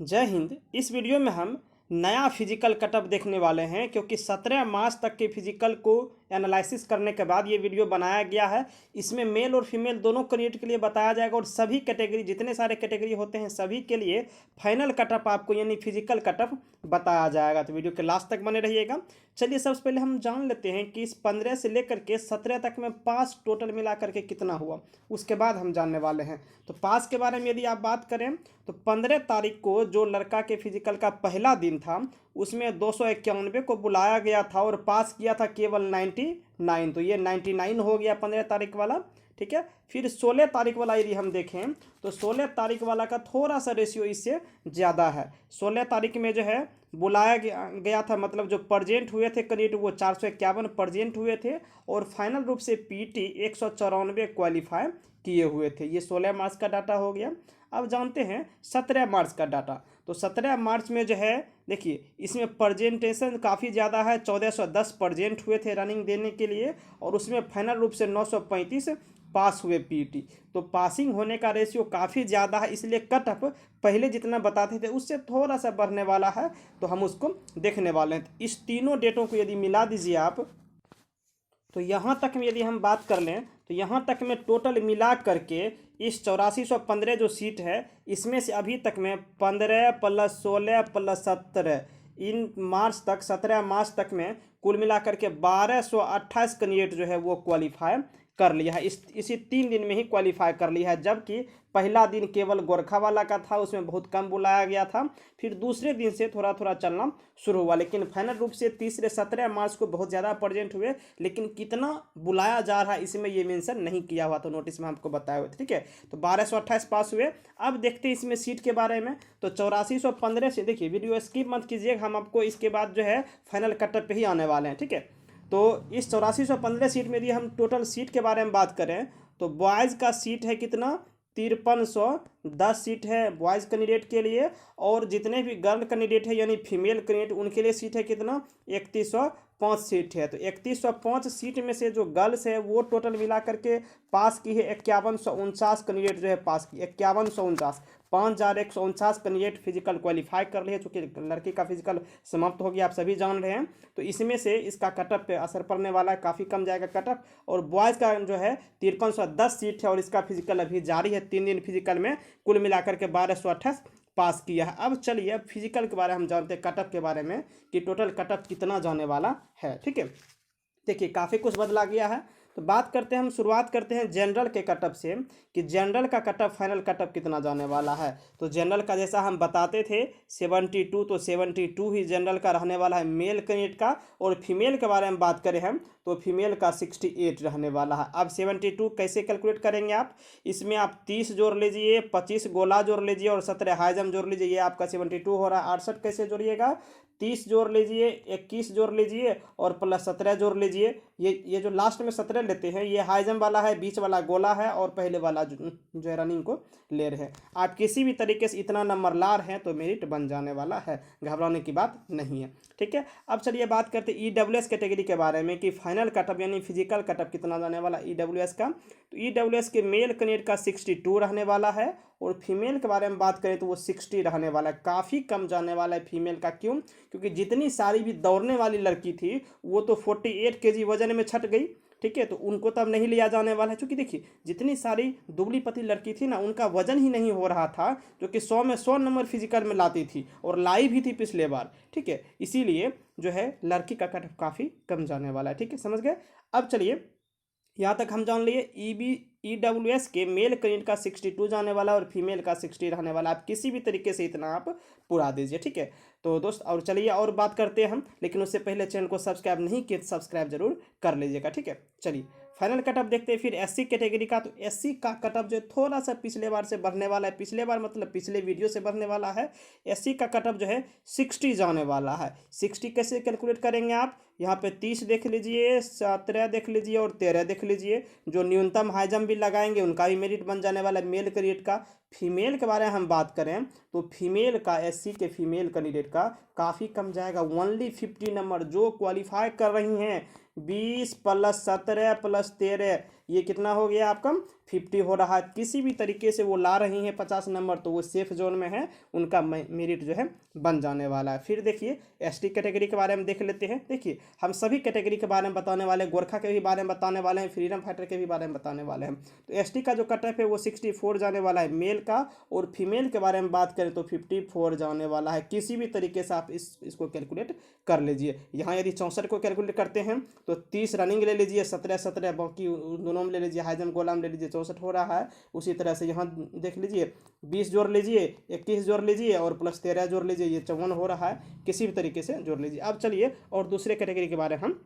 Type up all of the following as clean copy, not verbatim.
जय हिंद। इस वीडियो में हम नया फिजिकल कटअप देखने वाले हैं, क्योंकि 17 मार्च तक के फिजिकल को एनालिसिस करने के बाद ये वीडियो बनाया गया है। इसमें मेल और फीमेल दोनों कैंडिडेट के लिए बताया जाएगा और सभी कैटेगरी, जितने सारे कैटेगरी होते हैं सभी के लिए फाइनल कटअप आपको यानी फिजिकल कटअप बताया जाएगा। तो वीडियो के लास्ट तक बने रहिएगा। चलिए सबसे पहले हम जान लेते हैं कि इस 15 से लेकर के 17 तक में पास टोटल मिला करके कितना हुआ, उसके बाद हम जानने वाले हैं। तो पास के बारे में यदि आप बात करें तो 15 तारीख को जो लड़का के फिजिकल का पहला दिन था उसमें 291 को बुलाया गया था और पास किया था केवल 99। तो ये 99 हो गया 15 तारीख वाला, ठीक है। फिर 16 तारीख वाला यदि हम देखें तो 16 तारीख वाला का थोड़ा सा रेशियो इससे ज़्यादा है। 16 तारीख में जो है बुलाया गया था, मतलब जो प्रजेंट हुए थे कैंडिडेट वो 451 प्रजेंट हुए थे और फाइनल रूप से पीटी 194 क्वालिफाई किए हुए थे। ये 16 मार्च का डाटा हो गया। अब जानते हैं 17 मार्च का डाटा। तो 17 मार्च में जो है देखिए इसमें प्रजेंटेशन काफ़ी ज़्यादा है, 1410 प्रजेंट हुए थे रनिंग देने के लिए और उसमें फाइनल रूप से 935 पास हुए पीटी। तो पासिंग होने का रेशियो काफ़ी ज़्यादा है, इसलिए कट ऑफ पहले जितना बताते थे उससे थोड़ा सा बढ़ने वाला है, तो हम उसको देखने वाले हैं। इस तीनों डेटों को यदि मिला दीजिए आप, तो यहाँ तक में यदि हम बात कर लें तो यहाँ तक में टोटल मिला करके इस 8415 जो सीट है इसमें से अभी तक में 15 + 16 + 17 इन मार्च तक 17 मार्च तक में कुल मिला करके 1228 कैंडिडेट जो है वो क्वालिफाई कर लिया है। इसी 3 दिन में ही क्वालिफाई कर लिया है, जबकि पहला दिन केवल गोरखा वाला का था, उसमें बहुत कम बुलाया गया था। फिर दूसरे दिन से थोड़ा थोड़ा चलना शुरू हुआ, लेकिन फाइनल रूप से तीसरे 17 मार्च को बहुत ज़्यादा प्रेजेंट हुए, लेकिन कितना बुलाया जा रहा है इसमें ये मेंशन नहीं किया हुआ, तो नोटिस में आपको बताए हुए थे, ठीक है। तो 1228 पास हुए। अब देखते हैं इसमें सीट के बारे में। तो 8415 से देखिए, वीडियो स्किप मत कीजिएगा, हम आपको इसके बाद जो है फाइनल कटअप पे ही आने वाले हैं, ठीक है। तो इस 8415 सीट में यदि हम टोटल सीट के बारे में बात करें तो बॉयज़ का सीट है कितना, 5310 सीट है बॉयज़ कैंडिडेट के लिए, और जितने भी गर्ल कैंडिडेट है यानी फीमेल कैंडिडेट उनके लिए सीट है कितना, 3105 सीट है। तो 3105 सीट में से जो गर्ल्स है वो टोटल मिला करके पास की है 5149 कैंडिडेट जो है पास की 5149, 5149 कैंडिडेट फिजिकल क्वालिफाई कर रहे हैं, चूँकि लड़की का फिजिकल समाप्त हो गया आप सभी जान रहे हैं। तो इसमें से इसका कटअप पे असर पड़ने वाला है, काफ़ी कम जाएगा कटअप। और बॉयज़ का जो है 5310 सीट है और इसका फिजिकल अभी जारी है, 3 दिन फिजिकल में कुल मिलाकर के 1228 पास किया है। अब चलिए अब फिजिकल के बारे में हम जानते हैं, कटअप के बारे में कि टोटल कटअप कितना जाने वाला है, ठीक है। देखिए काफ़ी कुछ बदला गया है। तो बात करते हैं, हम शुरुआत करते हैं जनरल के कटअप से कि जनरल का कटअप फाइनल कटअप कितना जाने वाला है। तो जनरल का जैसा हम बताते थे 72, तो 72 ही जनरल का रहने वाला है मेल कैंडिडेट का, और फीमेल के बारे में बात करें हम तो फीमेल का 68 रहने वाला है। अब 72 कैसे कैलकुलेट करेंगे आप, इसमें आप 30 जोड़ लीजिए, 25 गोला जोड़ लीजिए और 17 हाई जंप जोड़ लीजिए, ये आपका 72 हो रहा है। 68 कैसे जोड़िएगा, 30 जोड़ लीजिए, 21 जोड़ लीजिए और प्लस 17 जोड़ लीजिए। ये जो लास्ट में 17 लेते हैं ये हाई जंप वाला है, बीच वाला गोला है और पहले वाला जो है रनिंग को ले रहे हैं। आप किसी भी तरीके से इतना नंबर ला रहे हैं तो मेरिट बन जाने वाला है, घबराने की बात नहीं है, ठीक है। अब चलिए बात करते हैं ईडब्ल्यूएस कैटेगरी के बारे में कि फाइनल कटअप यानी फिजिकल कटअप कितना जाने वाला ईडब्ल्यूएस का। तो ईडब्ल्यूएस के मेल कैंडिडेट का 62 रहने वाला है और फीमेल के बारे में बात करें तो वो 60 रहने वाला है। काफ़ी कम जाने वाला है फीमेल का, क्यों, क्योंकि जितनी सारी भी दौड़ने वाली लड़की थी वो तो 48 kg वजन में छट गई, ठीक है। तो उनको तब नहीं लिया जाने वाला है, क्योंकि देखिए जितनी सारी दुबली पतली लड़की थी ना उनका वजन ही नहीं हो रहा था, जो कि 100 में 100 नंबर फिजिकल में लाती थी और लाई भी थी पिछले बार, ठीक है। इसीलिए जो है लड़की का कट काफ़ी कम जाने वाला है, ठीक है, समझ गए। अब चलिए यहाँ तक हम जान लिए ईडब्ल्यूएस के मेल कैंडिडेट का 62 जाने वाला और फीमेल का 60 रहने वाला। आप किसी भी तरीके से इतना आप पूरा दीजिए, ठीक है। तो दोस्त और चलिए और बात करते हैं हम, लेकिन उससे पहले चैनल को सब्सक्राइब नहीं किए तो सब्सक्राइब जरूर कर लीजिएगा, ठीक है। चलिए फाइनल कटअप देखते हैं फिर एससी कैटेगरी का। तो एससी का कटअप जो है थोड़ा सा पिछले बार से बढ़ने वाला है, पिछले बार मतलब पिछले वीडियो से बढ़ने वाला है। एससी का कटअप जो है 60 जाने वाला है। 60 कैसे कैलकुलेट करेंगे आप, यहाँ पे 30 देख लीजिए, 17 देख लीजिए और 13 देख लीजिए। जो न्यूनतम हाई जंप भी लगाएंगे उनका भी मेरिट बन जाने वाला है मेल कैंडिडेट का। फीमेल के बारे में हम बात करें तो फीमेल का एससी के फीमेल कैंडिडेट का काफ़ी कम जाएगा, ओनली 50 नंबर। जो क्वालिफाई कर रही हैं 20 + 17 + 13 ये कितना हो गया आपका 50 हो रहा है। किसी भी तरीके से वो ला रही हैं 50 नंबर तो वो सेफ जोन में है, उनका मेरिट जो है बन जाने वाला है। फिर देखिए एसटी कैटेगरी के बारे में देख लेते हैं। देखिए हम सभी कैटेगरी के बारे में बताने वाले हैं, गोरखा के भी बारे में बताने वाले हैं, फ्रीडम फाइटर के भी बारे में बताने वाले हैं। तो एसटी का जो कट ऑफ है वो 64 जाने वाला है मेल का, और फीमेल के बारे में बात करें तो 54 जाने वाला है। किसी भी तरीके से आप इसको कैलकुलेट कर लीजिए। यहाँ यदि 64 को कैलकुलेट करते हैं तो 30 रनिंग ले लीजिए, 17 बाकी दोनों में ले लीजिए, हाई जंप गोला में ले लीजिए, 64 हो रहा है। उसी तरह से यहाँ देख लीजिए 20 जोड़ लीजिए, 21 जोड़ लीजिए और प्लस 13 जोड़ लीजिए, ये 54 हो रहा है। किसी भी तरीके से जोड़ लीजिए। अब चलिए और दूसरे कैटेगरी के बारे में हम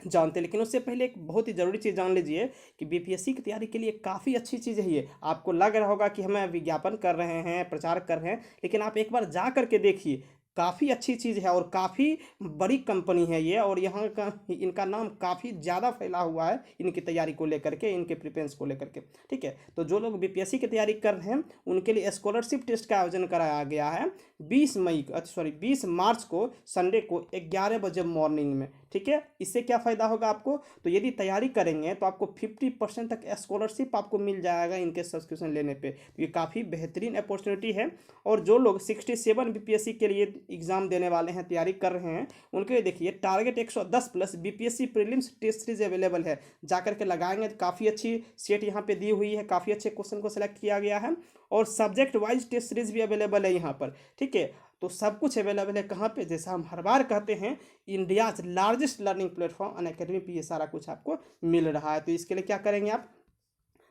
जानते हैं, लेकिन उससे पहले एक बहुत ही ज़रूरी चीज़ जान लीजिए कि बीपीएससी की तैयारी के लिए काफ़ी अच्छी चीज़ है ये। आपको लग रहा होगा कि हम विज्ञापन कर रहे हैं, प्रचार कर रहे हैं, लेकिन आप एक बार जा करके देखिए, काफ़ी अच्छी चीज़ है और काफ़ी बड़ी कंपनी है ये, और यहाँ का इनका नाम काफ़ी ज़्यादा फैला हुआ है इनकी तैयारी को लेकर के, इनके प्रिपरेंस को लेकर के। ठीक है, तो जो लोग बीपीएससी की तैयारी कर रहे हैं उनके लिए स्कॉलरशिप टेस्ट का आयोजन कराया गया है 20 मार्च को, संडे को 11 बजे मॉर्निंग में। ठीक है, इससे क्या फ़ायदा होगा आपको, तो यदि तैयारी करेंगे तो आपको 50% तक स्कॉलरशिप आपको मिल जाएगा इनके सब्सक्रिप्शन लेने पे। तो ये काफ़ी बेहतरीन अपॉर्चुनिटी है। और जो लोग 67 बीपीएससी के लिए एग्ज़ाम देने वाले हैं, तैयारी कर रहे हैं, उनके लिए देखिए target 110 plus BPSC prelims test series available है। जाकर के लगाएंगे तो काफ़ी अच्छी सेट यहाँ पे दी हुई है, काफ़ी अच्छे क्वेश्चन को सिलेक्ट किया गया है, और सब्जेक्ट वाइज टेस्ट सीरीज भी अवेलेबल है यहाँ पर। ठीक है, तो सब कुछ अवेलेबल है कहाँ पे, जैसा हम हर बार कहते हैं, India's largest learning platform Unacademy पे ये सारा कुछ आपको मिल रहा है। तो इसके लिए क्या करेंगे आप,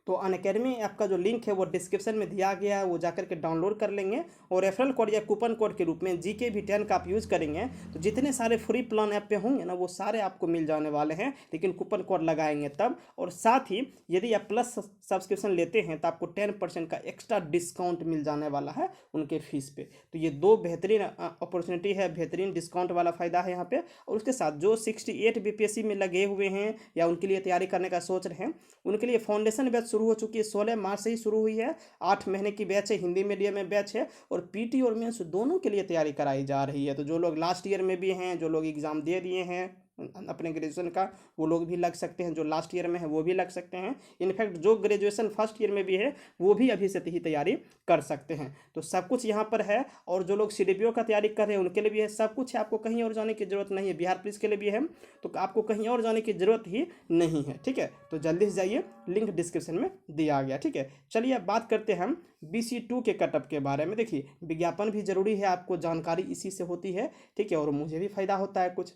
तो अनअकैडमी ऐप का जो लिंक है वो डिस्क्रिप्शन में दिया गया है, वो जाकर के डाउनलोड कर लेंगे, और रेफरल कोड या कूपन कोड के रूप में जीके भी 10 का आप यूज़ करेंगे तो जितने सारे फ्री प्लान ऐप पे होंगे ना वो सारे आपको मिल जाने वाले हैं, लेकिन कूपन कोड लगाएंगे तब। और साथ ही यदि आप प्लस सब्सक्रिप्शन लेते हैं तो आपको 10% का एक्स्ट्रा डिस्काउंट मिल जाने वाला है उनके फीस पे। तो ये दो बेहतरीन अपॉर्चुनिटी है, बेहतरीन डिस्काउंट वाला फ़ायदा है यहाँ पे। और उसके साथ जो 68 बीपीएससी में लगे हुए हैं या उनके लिए तैयारी करने का सोच रहे हैं, उनके लिए फाउंडेशन बैच शुरू हो चुकी है, 16 मार्च से ही शुरू हुई है। 8 महीने की बैच है, हिंदी मीडियम में बैच है, और पीटी और मेंस दोनों के लिए तैयारी कराई जा रही है। तो जो लोग लास्ट ईयर में भी हैं, जो लोग एग्ज़ाम दे दिए हैं अपने ग्रेजुएशन का, वो लोग भी लग सकते हैं, जो लास्ट ईयर में है वो भी लग सकते हैं। इनफैक्ट जो ग्रेजुएशन फर्स्ट ईयर में भी है वो भी अभी से ही तैयारी कर सकते हैं। तो सब कुछ यहाँ पर है। और जो लोग सीडीपीओ का तैयारी कर रहे हैं उनके लिए भी है, सब कुछ है, आपको कहीं और जाने की जरूरत नहीं है। बिहार पुलिस के लिए भी है, तो आपको कहीं और जाने की जरूरत ही नहीं है। ठीक है, तो जल्दी से जाइए, लिंक डिस्क्रिप्शन में दिया गया। ठीक है, चलिए अब बात करते हैं हम BC2 के कटअप के बारे में। देखिए विज्ञापन भी जरूरी है, आपको जानकारी इसी से होती है। ठीक है, और मुझे भी फायदा होता है कुछ।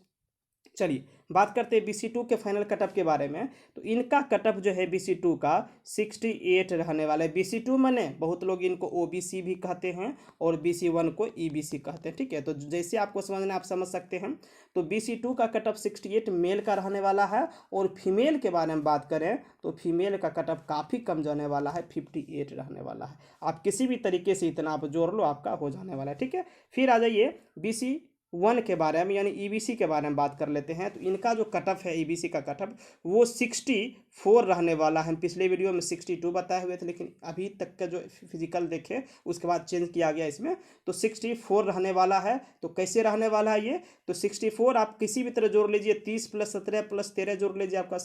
चलिए बात करते हैं BC2 के फाइनल कटअप के बारे में। तो इनका कटअप जो है BC2 का 68 रहने वाला है। BC2 माने बहुत लोग इनको OBC भी कहते हैं और BC1 को EBC कहते हैं। ठीक है, तो जैसे आपको समझना आप समझ सकते हैं। तो BC2 का कटअप 68 मेल का रहने वाला है, और फीमेल के बारे में बात करें तो फीमेल का कटअप काफ़ी कम जाने वाला है, 58 रहने वाला है। आप किसी भी तरीके से इतना आप जोड़ लो, आपका हो जाने वाला है। ठीक है, फिर आ जाइए BC1 के बारे में यानी EBC के बारे में बात कर लेते हैं। तो इनका जो कटअप है EBC का कटअप वो 64 रहने वाला है। हम पिछले वीडियो में 62 बताए हुए थे, लेकिन अभी तक का जो फिजिकल देखे उसके बाद चेंज किया गया इसमें, तो 64 रहने वाला है। तो कैसे रहने वाला है ये, तो 64 आप किसी भी तरह जोड़ लीजिए, 30 प्लस 17 प्लस 13 जोड़ लीजिए, आपका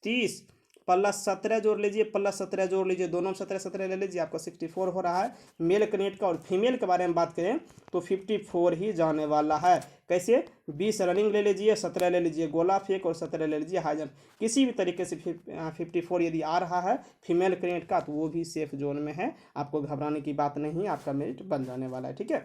30 प्लस 17 जोड़ लीजिए, प्लस 17 जोड़ लीजिए, दोनों 17 ले लीजिए, आपका 64 हो रहा है मेल कैंडिडेट का। और फीमेल के बारे में बात करें तो 54 ही जाने वाला है। कैसे, 20 रनिंग ले लीजिए, 17 ले लीजिए गोला फेंक, और 17 ले लीजिए हाई जंप। किसी भी तरीके से 54 यदि आ रहा है फीमेल कैंडिडेट का तो वो भी सेफ जोन में है, आपको घबराने की बात नहीं, आपका मेरिट बन जाने वाला है। ठीक है,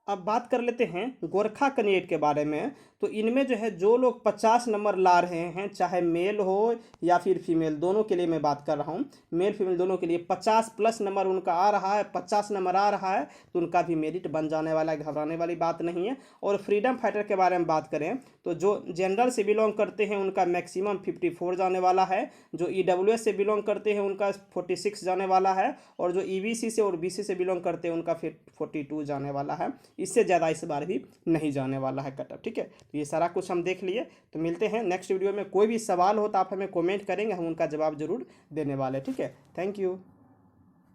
अब बात कर लेते हैं गोरखा कैंडिडेट के बारे में। तो इनमें जो है जो लोग 50 नंबर ला रहे हैं, चाहे मेल हो या फिर फीमेल, दोनों के लिए मैं बात कर रहा हूँ, मेल फीमेल दोनों के लिए 50 प्लस नंबर उनका आ रहा है, 50 नंबर आ रहा है तो उनका भी मेरिट बन जाने वाला है, घबराने वाली बात नहीं है। और फ्रीडम फाइटर के बारे में बात करें तो जो जनरल से बिलोंग करते हैं उनका मैक्सिमम 54 जाने वाला है, जो EWS से बिलोंग करते हैं उनका 46 जाने वाला है, और जो EBC से और BC से बिलोंग करते हैं उनका फिर 42 जाने वाला है। इससे ज़्यादा इस बार भी नहीं जाने वाला है कटअप। ठीक है, तो ये सारा कुछ हम देख लिए। तो मिलते हैं नेक्स्ट वीडियो में। कोई भी सवाल हो तो आप हमें कमेंट करेंगे, हम उनका जवाब जरूर देने वाले। ठीक है, थैंक यू।